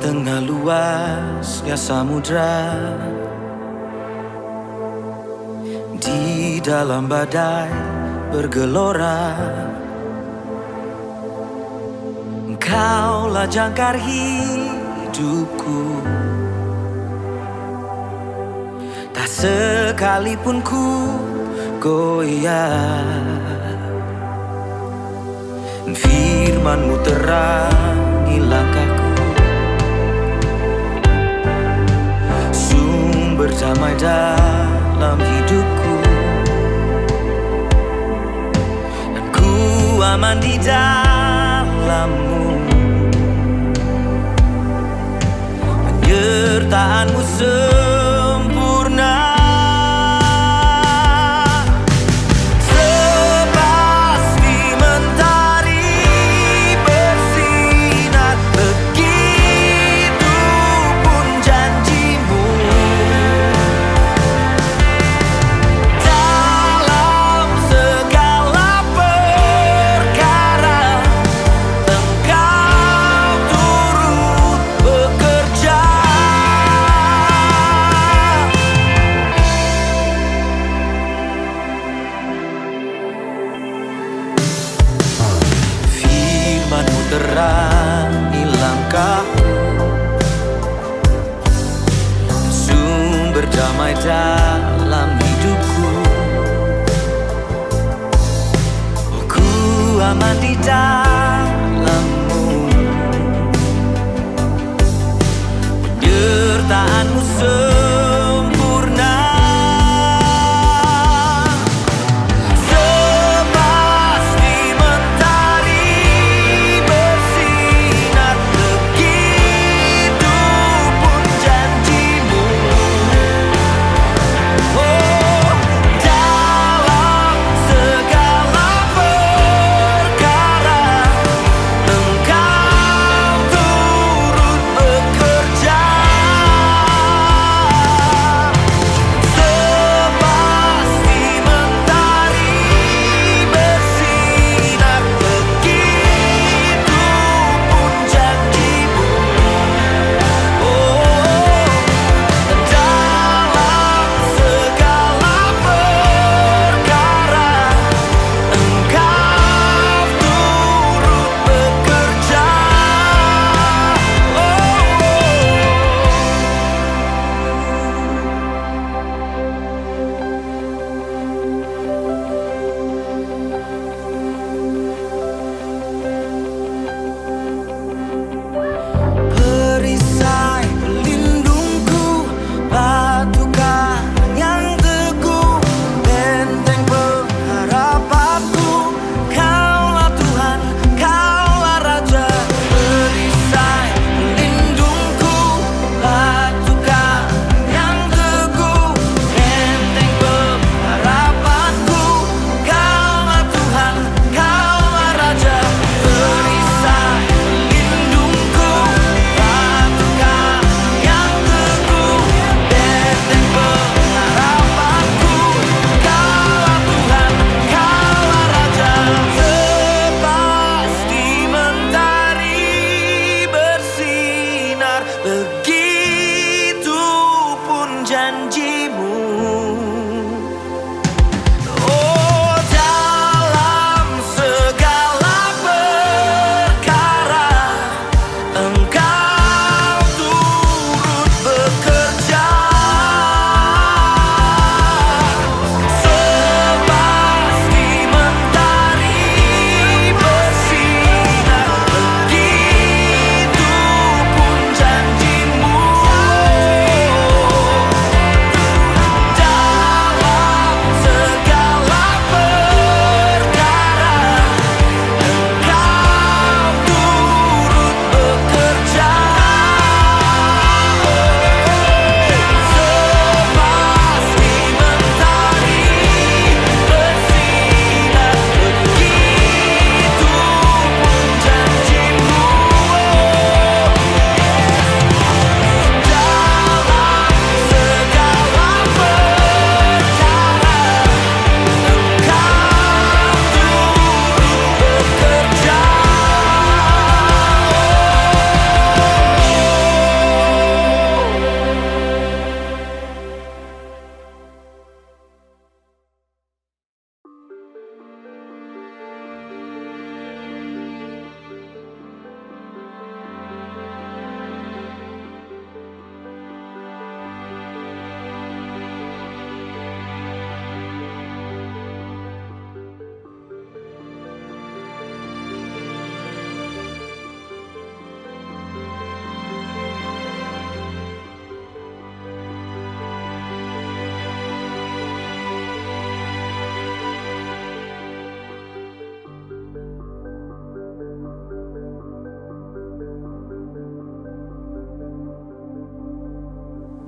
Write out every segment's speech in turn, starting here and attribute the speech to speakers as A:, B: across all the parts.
A: tengah luasnya samudra, di dalam badai bergelora, Engkaulah jangkar hidupku. Tak sekalipun ku goyah, firman-Mu terangi langkahku, sumber damai dalam hidupku, dan ku aman di dalam-Mu. Penyertaan-Mu sempurna, sepasti mentari bersinar, begitu pun janji-Mu. Dalam segala perkara Engkau turut bekerja. Firman-Mu terangi langkahku, sumber damai dalam hidupku. Oh, ku aman di dalam-Mu. Penyertaan-Mu sempurna, sepasti mentari bersinar, begitu pun janji-Mu. Oh, dalam segala perkara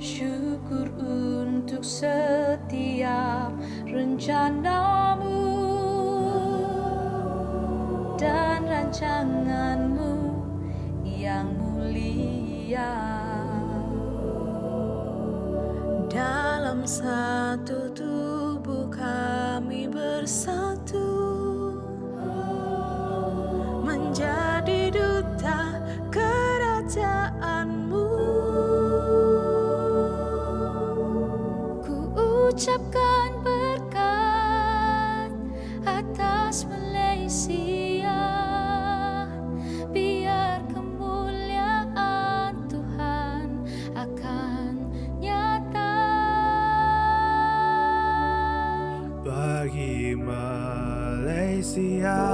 B: Syukur untuk setiap rencanamu dan rancanganmu yang mulia. Dalam satu tubuh kami bersatu, menjadi duta kerajaanmu. Ku ucapkan berkat atas Malaysia, biar kemuliaan Tuhan akan nyata.
C: Bagi Malaysia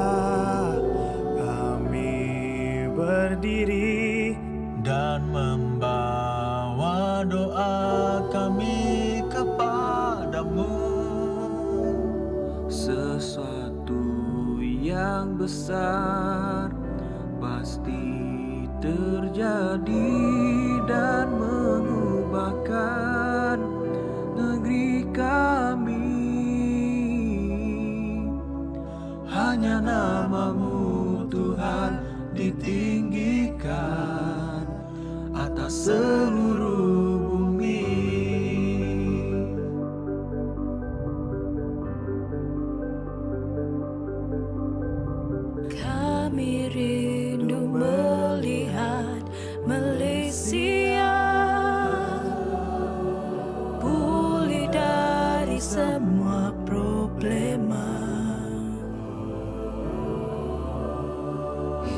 C: kami berdiri dan membawa doa kami kepadamu.
A: Sesuatu yang besar pasti terjadi dan mengubahkan negeri kami. Hanya nama-Mu Tuhan ditinggikan atas seluruh bumi.
B: Kami rindu melihat Malaysia pulih dari semua problema,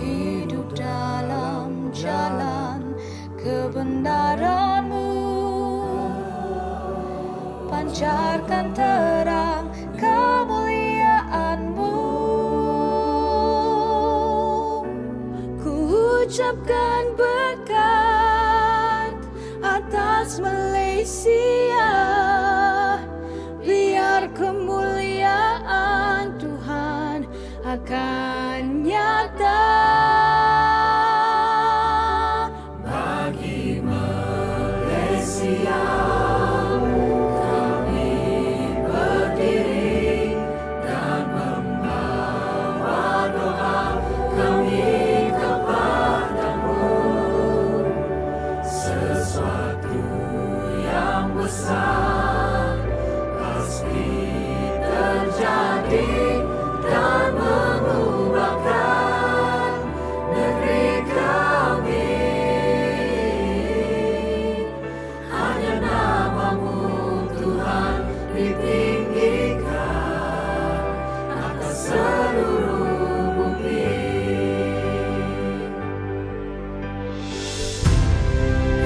B: hidup dalam jalan kebenaran-Mu, pancarkan terang kemuliaan-Mu. Ku ucapkan berkat atas Malaysia, biar kemuliaan Tuhan akan nyata. Bagi Malaysia kami berdiri dan membawa doa kami kepadamu. Sesuatu yang besar pasti terjadi dan mengubahkan negeri kami. Hanya nama-Mu Tuhan ditinggikan atas seluruh bumi.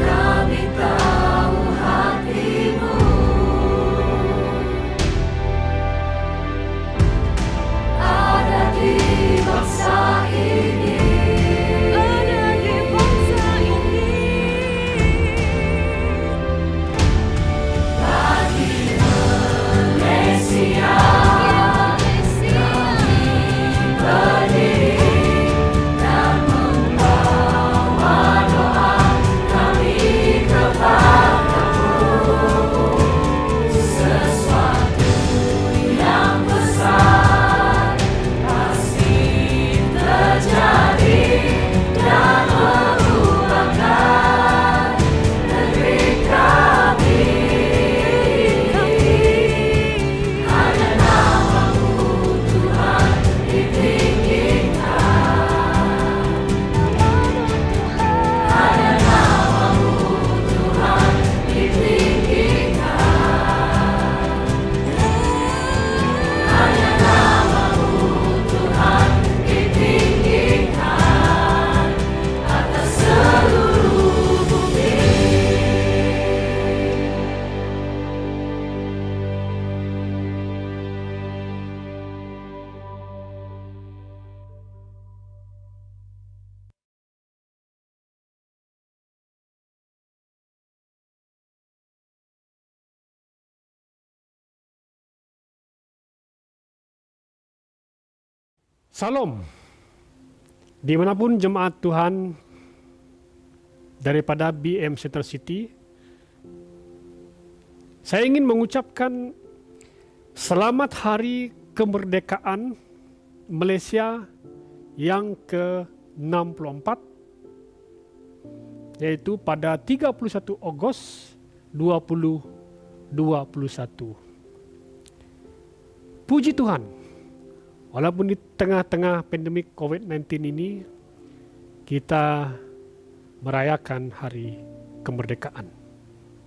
B: Kami tahu hati-Mu ada di bangsa ini, ada di bangsa ini. Bagi Malaysia kami berdiri dan membawa doa kami kepadamu. Sesuatu yang besar pasti terjadi dan mengubahkan negeri kami. Hanya nama-Mu Tuhan ditinggikan. Hanya nama-Mu Tuhan ditinggikan. Hanya nama-Mu Tuhan ditinggikan atas seluruh bumi.
D: Salam. Dimanapun jemaat Tuhan daripada BM Central City Saya ingin mengucapkan selamat hari kemerdekaan Malaysia yang ke-64, yaitu pada 31 Ogos 2021. Puji Tuhan, walaupun di tengah-tengah pandemik COVID-19 ini, kita merayakan hari kemerdekaan.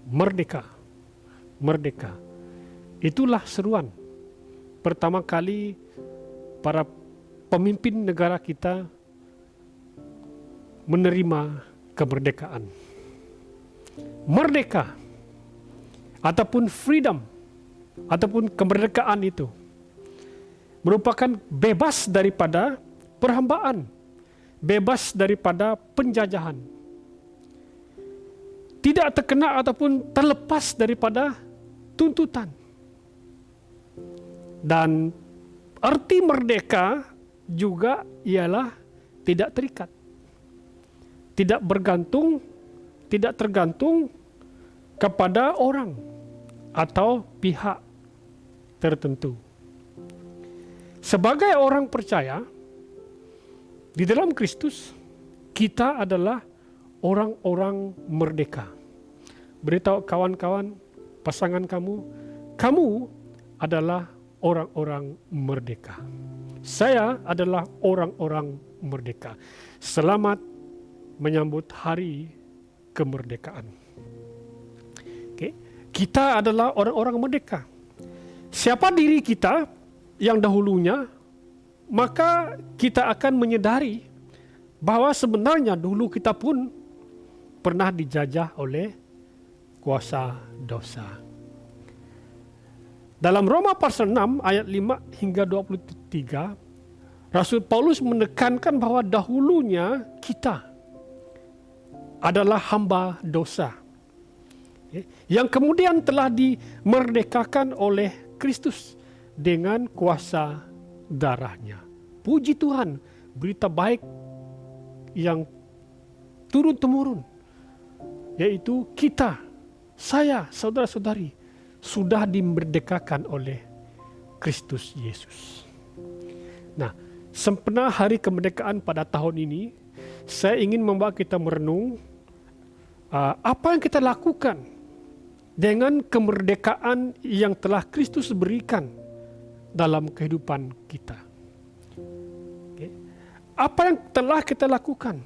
D: Merdeka. Merdeka. Itulah seruan pertama kali para pemimpin negara kita menerima kemerdekaan. Merdeka ataupun freedom ataupun kemerdekaan itu merupakan bebas daripada perhambaan, bebas daripada penjajahan, tidak terkena ataupun terlepas daripada tuntutan. Dan arti merdeka juga ialah tidak terikat, tidak bergantung, tidak tergantung kepada orang atau pihak tertentu. Sebagai orang percaya di dalam Kristus, kita adalah orang-orang merdeka. Beritahu kawan-kawan, pasangan kamu, kamu adalah orang-orang merdeka. Saya adalah orang-orang merdeka. Selamat menyambut hari kemerdekaan. Okay. Kita adalah orang-orang merdeka. Siapa diri kita yang dahulunya, maka kita akan menyadari bahwa sebenarnya dulu kita pun pernah dijajah oleh kuasa dosa. Dalam Roma pasal 6 ayat 5 hingga 23, Rasul Paulus menekankan bahwa dahulunya kita adalah hamba dosa, yang kemudian telah dimerdekakan oleh Kristus dengan kuasa darahnya. Puji Tuhan, berita baik yang turun-temurun, yaitu kita, saya, saudara-saudari, sudah dimerdekakan oleh Kristus Yesus. Nah, sempena hari kemerdekaan pada tahun ini, saya ingin membawa kita merenung apa yang kita lakukan dengan kemerdekaan yang telah Kristus berikan dalam kehidupan kita. Okay. Apa yang telah kita lakukan?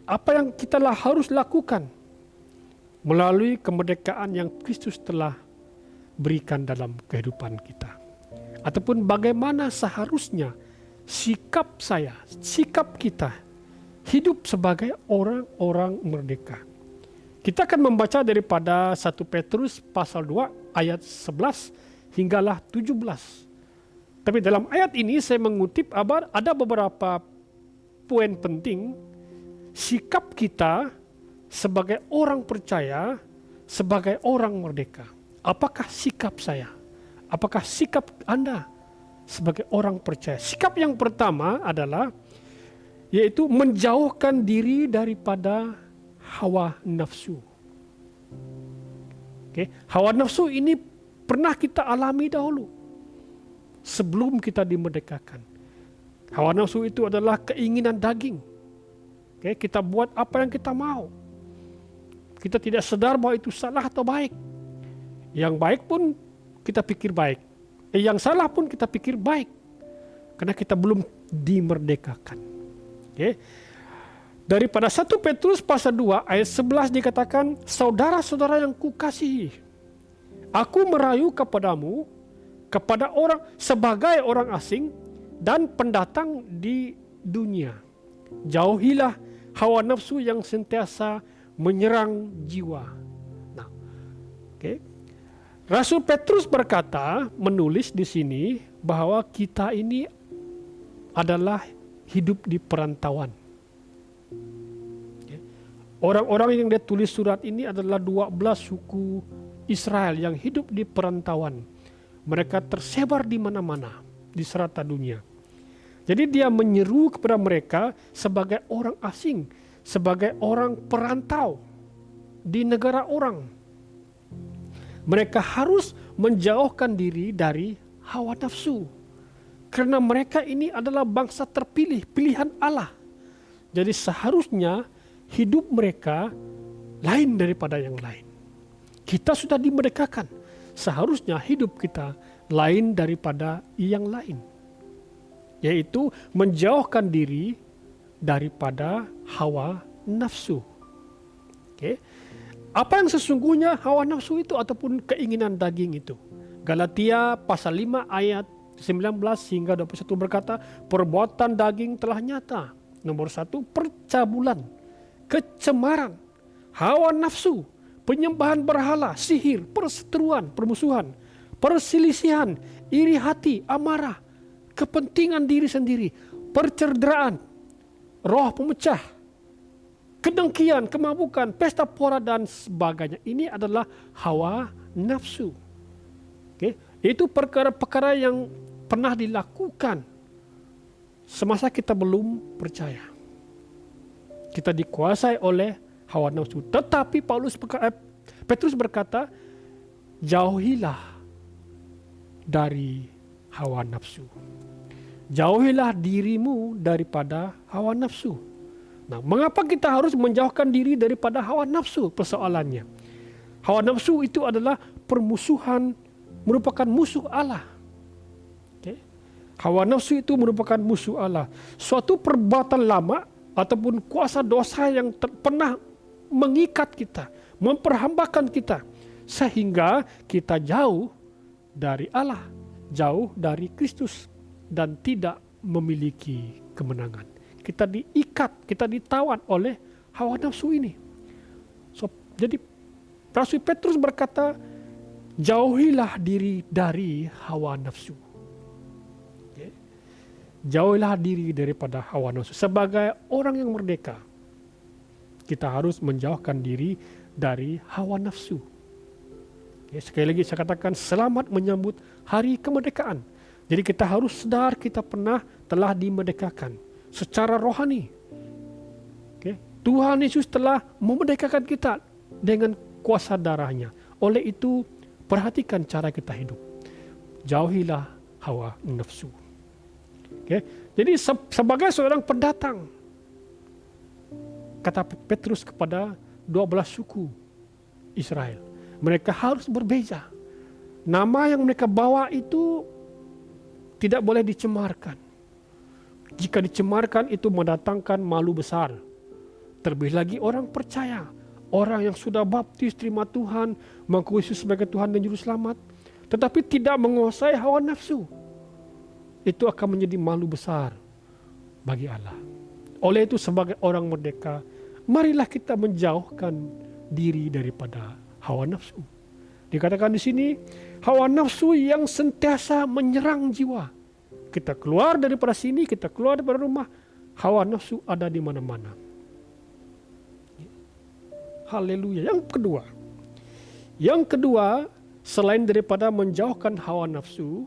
D: Apa yang kita harus lakukan melalui kemerdekaan yang Kristus telah berikan dalam kehidupan kita? Ataupun bagaimana seharusnya sikap saya, sikap kita hidup sebagai orang-orang merdeka? Kita akan membaca daripada 1 Petrus pasal 2 ayat 11 hinggalah 17. Tapi dalam ayat ini saya mengutip ada beberapa poin penting sikap kita sebagai orang percaya, sebagai orang merdeka. Apakah sikap saya? Apakah sikap Anda sebagai orang percaya? Sikap yang pertama adalah yaitu menjauhkan diri daripada hawa nafsu. Okay. Hawa nafsu ini pernah kita alami dahulu sebelum kita dimerdekakan. Hawa nafsu itu adalah keinginan daging. Okay. Kita buat apa yang kita mau. Kita tidak sadar bahwa itu salah atau baik. Yang baik pun kita pikir baik. Yang salah pun kita pikir baik. Karena kita belum dimerdekakan. Okay. Daripada 1 Petrus pasal 2 ayat 11 dikatakan, saudara-saudara yang kukasihi, aku merayu kepadamu, kepada orang sebagai orang asing dan pendatang di dunia. Jauhilah hawa nafsu yang sentiasa menyerang jiwa. Nah, okay. Rasul Petrus berkata, menulis di sini bahwa kita ini adalah hidup di perantauan. Okay. Orang-orang yang dia tulis surat ini adalah 12 suku Israel yang hidup di perantauan. Mereka tersebar di mana-mana di serata dunia. Jadi dia menyeru kepada mereka sebagai orang asing, sebagai orang perantau di negara orang. Mereka harus menjauhkan diri dari hawa nafsu. Karena mereka ini adalah bangsa terpilih, pilihan Allah. Jadi seharusnya hidup mereka lain daripada yang lain. Kita sudah dimerdekakan. Seharusnya hidup kita lain daripada yang lain. Yaitu menjauhkan diri daripada hawa nafsu. Oke. Apa yang sesungguhnya hawa nafsu itu ataupun keinginan daging itu? Galatia pasal 5 ayat 19 hingga 21 berkata, perbuatan daging telah nyata. Nomor 1, percabulan, kecemaran, hawa nafsu, penyembahan berhala, sihir, perseteruan, permusuhan, perselisihan, iri hati, amarah, kepentingan diri sendiri, percerderaan, roh pemecah, kedengkian, kemabukan, pesta pora dan sebagainya. Ini adalah hawa nafsu. Oke, itu perkara-perkara yang pernah dilakukan semasa kita belum percaya. Kita dikuasai oleh hawa nafsu. Tetapi Petrus berkata, jauhilah dari hawa nafsu. Jauhilah dirimu daripada hawa nafsu. Nah, mengapa kita harus menjauhkan diri daripada hawa nafsu? Persoalannya, hawa nafsu itu adalah permusuhan, merupakan musuh Allah. Okay? Hawa nafsu itu merupakan musuh Allah. Suatu perbuatan lama ataupun kuasa dosa yang pernah mengikat kita, memperhambakan kita, sehingga kita jauh dari Allah, jauh dari Kristus, dan tidak memiliki kemenangan. Kita diikat, kita ditawan oleh hawa nafsu ini. Jadi Rasul Petrus berkata, jauhilah diri dari hawa nafsu. Okay. Jauhilah diri daripada hawa nafsu. Sebagai orang yang merdeka, kita harus menjauhkan diri dari hawa nafsu. Okay. Sekali lagi saya katakan, selamat menyambut hari kemerdekaan. Jadi kita harus sadar kita telah dimerdekakan secara rohani. Okay. Tuhan Yesus telah memerdekakan kita dengan kuasa darahnya. Oleh itu, perhatikan cara kita hidup. Jauhilah hawa nafsu. Okay. Jadi sebagai seorang pendatang, kata Petrus kepada 12 suku Israel, mereka harus berbeza. Nama yang mereka bawa itu tidak boleh dicemarkan. Jika dicemarkan itu mendatangkan malu besar. Terlebih lagi orang percaya, orang yang sudah baptis, terima Tuhan, mengaku Yesus sebagai Tuhan dan Juru Selamat, tetapi tidak menguasai hawa nafsu, itu akan menjadi malu besar bagi Allah. Oleh itu sebagai orang merdeka, marilah kita menjauhkan diri daripada hawa nafsu. Dikatakan di sini, hawa nafsu yang sentiasa menyerang jiwa. Kita keluar daripada sini, kita keluar daripada rumah, hawa nafsu ada di mana-mana. Haleluya. Yang kedua, selain daripada menjauhkan hawa nafsu,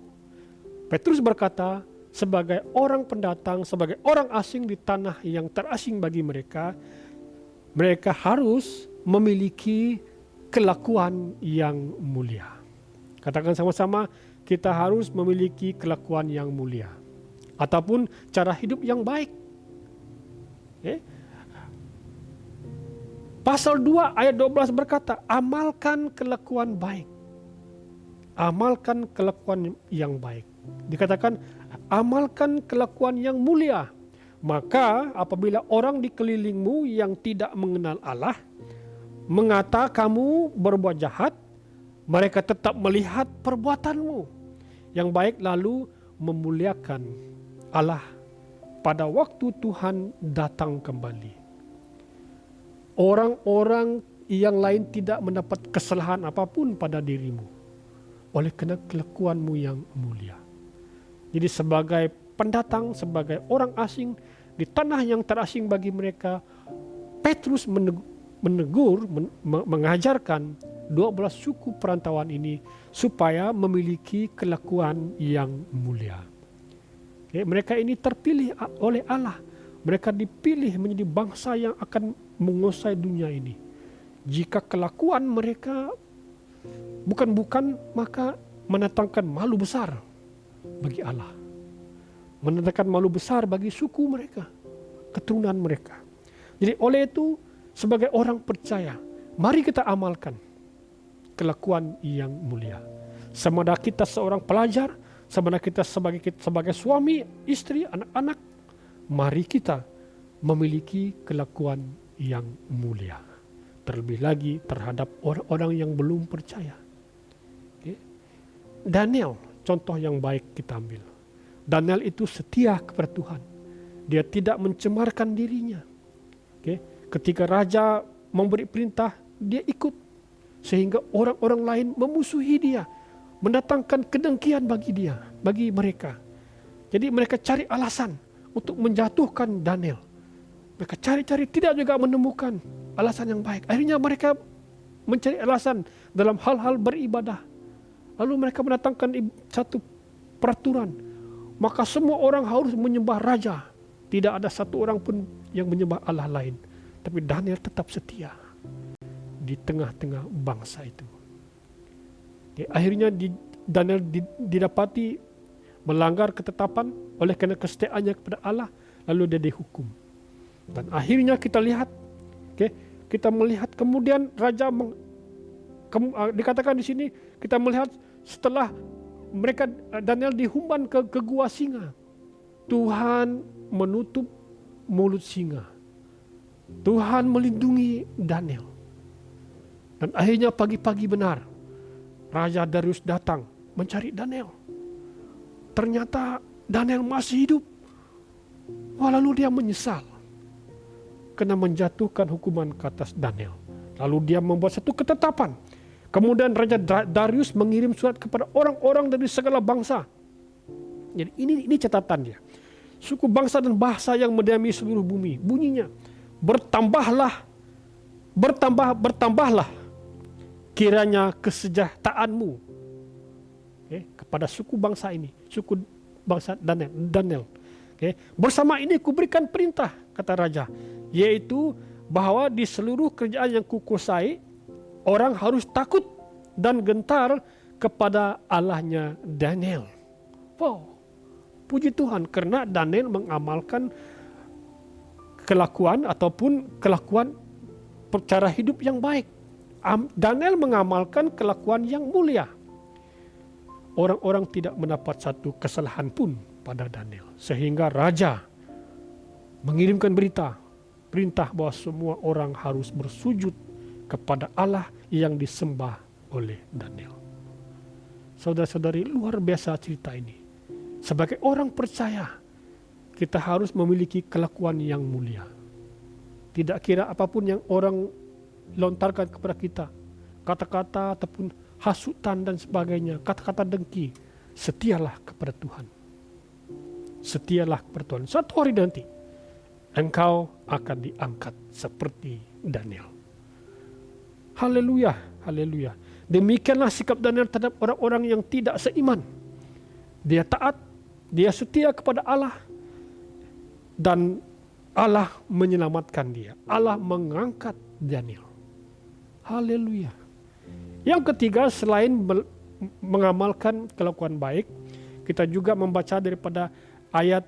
D: Petrus berkata, sebagai orang pendatang, sebagai orang asing di tanah yang terasing bagi mereka, mereka harus memiliki kelakuan yang mulia. Katakan sama-sama, kita harus memiliki kelakuan yang mulia. Ataupun cara hidup yang baik. Okay. Pasal 2 ayat 12 berkata, amalkan kelakuan baik. Amalkan kelakuan yang baik. Dikatakan, amalkan kelakuan yang mulia. Maka apabila orang di kelilingmu yang tidak mengenal Allah, mengata kamu berbuat jahat, mereka tetap melihat perbuatanmu yang baik lalu memuliakan Allah pada waktu Tuhan datang kembali. Orang-orang yang lain tidak mendapat kesalahan apapun pada dirimu oleh karena kelakuanmu yang mulia. Jadi sebagai pendatang, sebagai orang asing di tanah yang terasing bagi mereka, Petrus menegur, mengajarkan 12 suku perantauan ini supaya memiliki kelakuan yang mulia. Okay, mereka ini terpilih oleh Allah. Mereka dipilih menjadi bangsa yang akan menguasai dunia ini. Jika kelakuan mereka Bukan-bukan maka mendatangkan malu besar bagi Allah. Mendatangkan malu besar bagi suku mereka, keturunan mereka. Jadi oleh itu sebagai orang percaya, mari kita amalkan kelakuan yang mulia. Sama ada kita seorang pelajar, sama ada kita sebagai suami, istri, anak-anak, mari kita memiliki kelakuan yang mulia. Terlebih lagi terhadap orang-orang yang belum percaya. Okay. Daniel, contoh yang baik kita ambil. Daniel itu setia kepada Tuhan. Dia tidak mencemarkan dirinya. Okay. Ketika raja memberi perintah, dia ikut. Sehingga orang-orang lain memusuhi dia. Mendatangkan kedengkian bagi mereka. Jadi mereka cari alasan untuk menjatuhkan Daniel. Mereka cari-cari tidak juga menemukan alasan yang baik. Akhirnya mereka mencari alasan dalam hal-hal beribadah. Lalu mereka mendatangkan satu peraturan. Maka semua orang harus menyembah raja. Tidak ada satu orang pun yang menyembah Allah lain. Tapi Daniel tetap setia di tengah-tengah bangsa itu. Akhirnya Daniel didapati melanggar ketetapan oleh karena kesetiaannya kepada Allah, lalu dia dihukum. Dan akhirnya kita lihat, kita melihat kemudian raja dikatakan di sini kita melihat setelah mereka Daniel dihumban ke gua singa, Tuhan menutup mulut singa. Tuhan melindungi Daniel. Dan akhirnya pagi-pagi benar Raja Darius datang mencari Daniel. Ternyata Daniel masih hidup. Lalu dia menyesal karena menjatuhkan hukuman ke atas Daniel. Lalu dia membuat satu ketetapan. Kemudian Raja Darius mengirim surat kepada orang-orang dari segala bangsa. Jadi ini catatan dia. Suku bangsa dan bahasa yang mendiami seluruh bumi. Bunyinya, bertambahlah kiranya kesejahteraanmu kepada suku bangsa ini, suku bangsa Daniel. Bersama ini kuberikan perintah, kata raja, yaitu bahwa di seluruh kerajaan yang kukuasai, orang harus takut dan gentar kepada Allahnya Daniel. Wow, puji Tuhan karena Daniel mengamalkan kelakuan cara hidup yang baik. Daniel mengamalkan kelakuan yang mulia. Orang-orang tidak mendapat satu kesalahan pun pada Daniel. Sehingga raja mengirimkan perintah bahwa semua orang harus bersujud kepada Allah yang disembah oleh Daniel. Saudara-saudari, luar biasa cerita ini. Sebagai orang percaya, kita harus memiliki kelakuan yang mulia. Tidak kira apapun yang orang lontarkan kepada kita, kata-kata ataupun hasutan dan sebagainya, kata-kata dengki, setialah kepada Tuhan. Setialah kepada Tuhan. Suatu hari nanti, engkau akan diangkat seperti Daniel. Haleluya, haleluya. Demikianlah sikap Daniel terhadap orang-orang yang tidak seiman. Dia taat, dia setia kepada Allah, dan Allah menyelamatkan dia. Allah mengangkat Daniel. Haleluya. Yang ketiga, selain mengamalkan kelakuan baik, kita juga membaca daripada ayat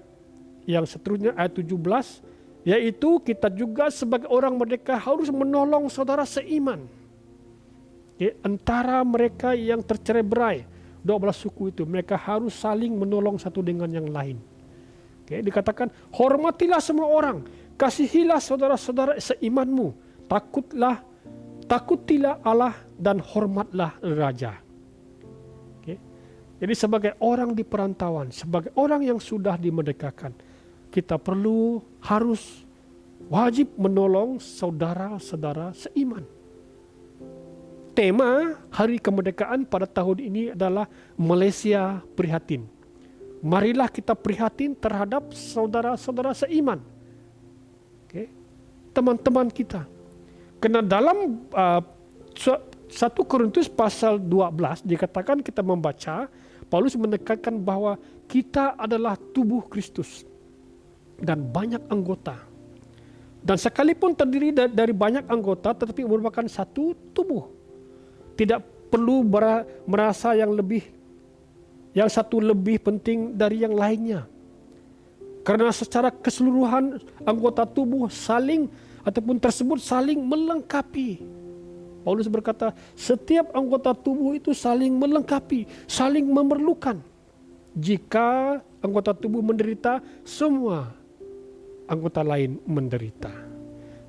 D: yang seterusnya, ayat 17, yaitu kita juga sebagai orang merdeka harus menolong saudara seiman. Antara mereka yang tercerai-berai, 12 suku itu, mereka harus saling menolong satu dengan yang lain. Dikatakan, hormatilah semua orang, kasihilah saudara-saudara seimanmu, takutilah Allah dan hormatlah raja. Jadi sebagai orang di perantauan, sebagai orang yang sudah dimerdekakan, kita harus wajib menolong saudara-saudara seiman. Tema Hari Kemerdekaan pada tahun ini adalah Malaysia Prihatin. Marilah kita prihatin terhadap saudara-saudara seiman. Teman-teman kita. Karena dalam 1 Korintus pasal 12 dikatakan, kita membaca, Paulus menekankan bahwa kita adalah tubuh Kristus dan banyak anggota. Dan sekalipun terdiri dari banyak anggota, tetapi merupakan satu tubuh. perlu merasa yang satu lebih penting dari yang lainnya. Karena secara keseluruhan anggota tubuh tersebut saling melengkapi. Paulus berkata, setiap anggota tubuh itu saling melengkapi, saling memerlukan. Jika anggota tubuh menderita, semua anggota lain menderita.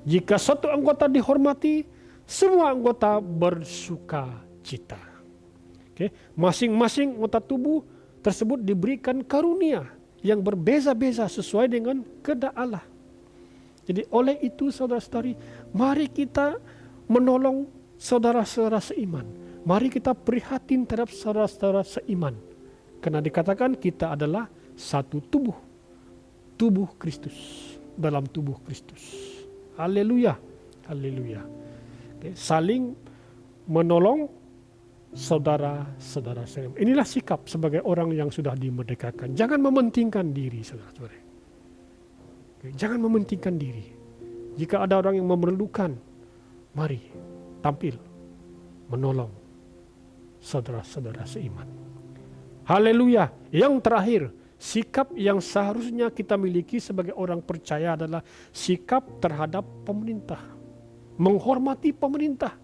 D: Jika satu anggota dihormati, semua anggota bersuka cita. Oke, masing-masing anggota tubuh tersebut diberikan karunia yang berbeza-beza sesuai dengan kehendak Allah. Jadi oleh itu saudara-saudari, mari kita menolong saudara-saudara seiman. Mari kita prihatin terhadap saudara-saudara seiman. Karena dikatakan kita adalah satu tubuh. Tubuh Kristus. Dalam tubuh Kristus. Haleluya. Haleluya. Oke, saling menolong saudara-saudara seiman. Inilah sikap sebagai orang yang sudah dimerdekakan. Jangan mementingkan diri, saudara-saudara. Oke, jangan mementingkan diri. Jika ada orang yang memerlukan, mari tampil menolong saudara-saudara seiman. Haleluya. Yang terakhir, sikap yang seharusnya kita miliki sebagai orang percaya adalah sikap terhadap pemerintah. Menghormati pemerintah,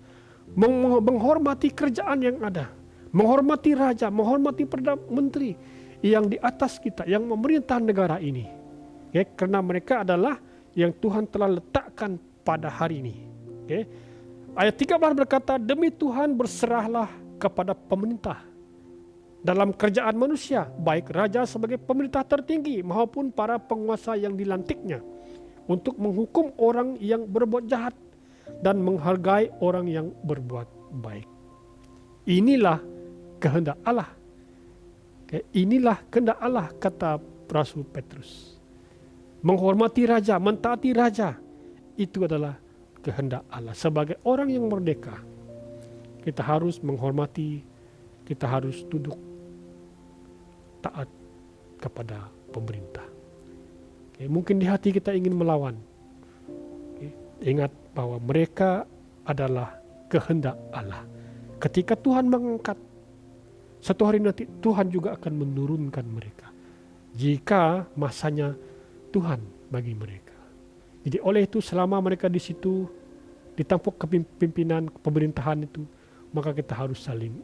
D: menghormati kerajaan yang ada, menghormati raja, menghormati perdana menteri yang di atas kita, yang memerintah negara ini. Okay? Karena mereka adalah yang Tuhan telah letakkan pada hari ini. Okay? Ayat 13 berkata, demi Tuhan berserahlah kepada pemerintah dalam kerajaan manusia, baik raja sebagai pemerintah tertinggi maupun para penguasa yang dilantiknya, untuk menghukum orang yang berbuat jahat dan menghargai orang yang berbuat baik. Inilah kehendak Allah. Inilah kehendak Allah, kata Rasul Petrus. Menghormati raja, mentaati raja, itu adalah kehendak Allah. Sebagai orang yang merdeka, kita harus menghormati, kita harus tunduk taat kepada pemerintah. Mungkin di hati kita ingin melawan. Ingat bahwa mereka adalah kehendak Allah. Ketika Tuhan mengangkat, satu hari nanti Tuhan juga akan menurunkan mereka. Jika masanya Tuhan bagi mereka. Jadi oleh itu selama mereka di situ ditampuk kepimpinan pemerintahan itu, maka kita harus saling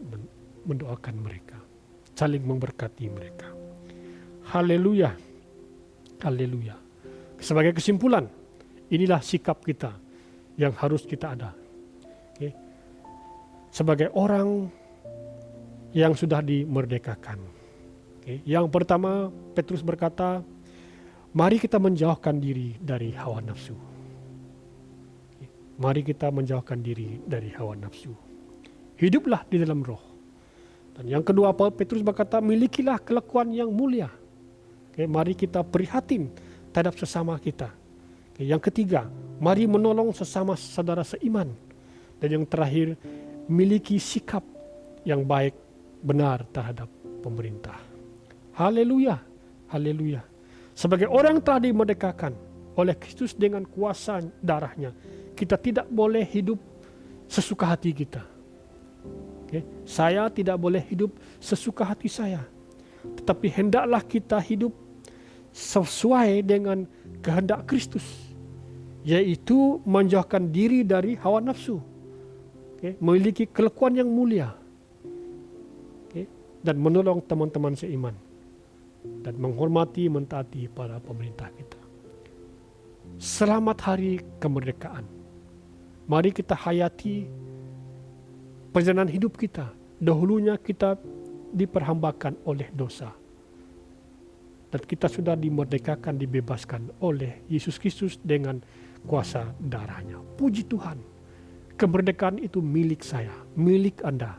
D: mendoakan mereka, saling memberkati mereka. Haleluya. Haleluya. Sebagai kesimpulan, inilah sikap kita yang harus kita ada. Okay. Sebagai orang yang sudah dimerdekakan. Okay. Yang pertama, Petrus berkata, mari kita menjauhkan diri dari hawa nafsu. Okay. Mari kita menjauhkan diri dari hawa nafsu. Hiduplah di dalam roh. Dan yang kedua, Petrus berkata, milikilah kelakuan yang mulia. Okay. Mari kita prihatin terhadap sesama kita. Yang ketiga, mari menolong sesama saudara seiman. Dan yang terakhir, miliki sikap yang baik, benar terhadap pemerintah. Haleluya, haleluya. Sebagai orang yang telah dimerdekakan oleh Kristus dengan kuasa darahnya, kita tidak boleh hidup sesuka hati kita. Okay? Saya tidak boleh hidup sesuka hati saya. Tetapi hendaklah kita hidup sesuai dengan kehendak Kristus, yaitu menjauhkan diri dari hawa nafsu, memiliki kelakuan yang mulia, dan menolong teman-teman seiman, dan menghormati, mentaati para pemerintah kita. Selamat hari kemerdekaan. Mari kita hayati perjalanan hidup kita. Dahulunya kita diperhambakan oleh dosa, dan kita sudah dimerdekakan, dibebaskan oleh Yesus Kristus dengan kuasa darahnya. Puji Tuhan. Kemerdekaan itu milik saya, milik Anda.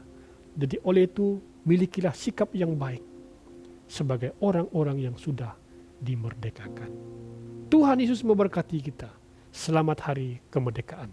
D: Jadi oleh itu, milikilah sikap yang baik sebagai orang-orang yang sudah dimerdekakan. Tuhan Yesus memberkati kita. Selamat hari kemerdekaan.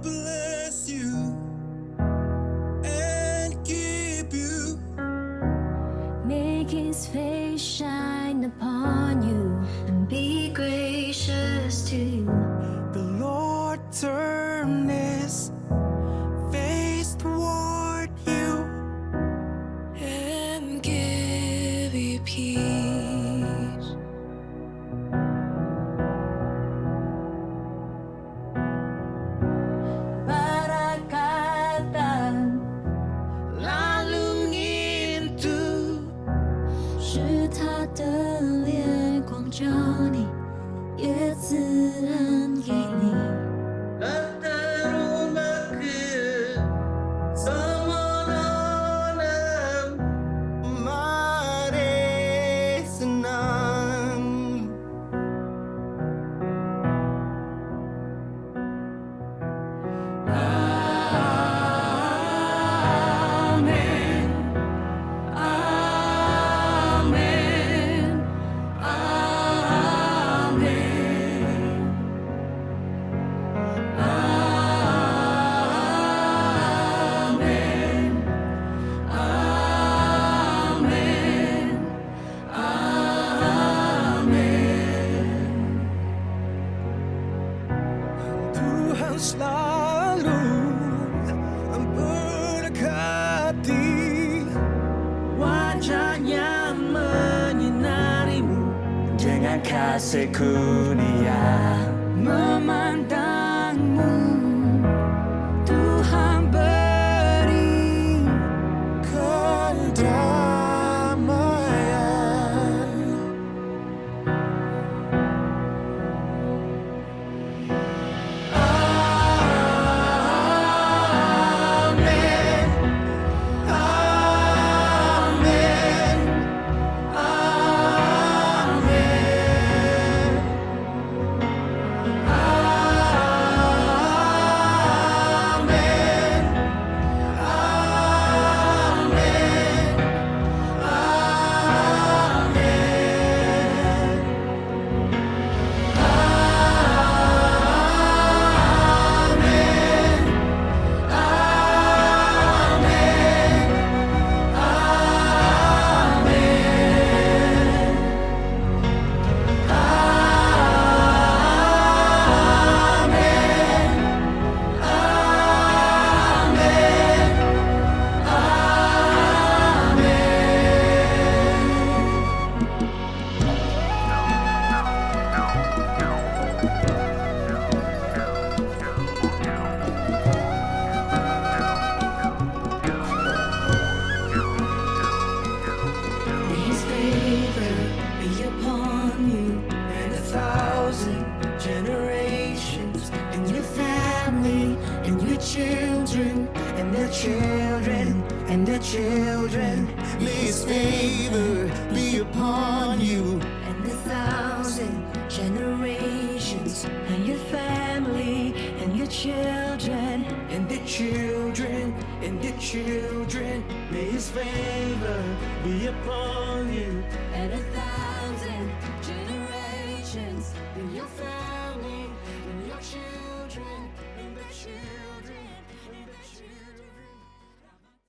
C: bless you and keep you.
B: Make his face shine upon you and be gracious to you.
A: The Lord turn his face toward you
B: And give you peace. Barakatan
A: lalu ngintu
B: 是他的脸光照你，也自然给你。
A: terumah ke semononan mari senang. Amin, amin, amin. Amin, amin, amin. Tuhan selalu memberkati, wajahnya menyinarimu dengan kasih kurnia, memandangmu Tuhan beri kedamaian. Amin, amin, amin. Amin, His favor be upon you and 1,000 generations, and your family, and your children, and their children, and their children. May His favor be upon you
B: And 1,000 generations, and your family, and your children.
A: and their children, and their children. May His favor be upon you.
B: And 1,000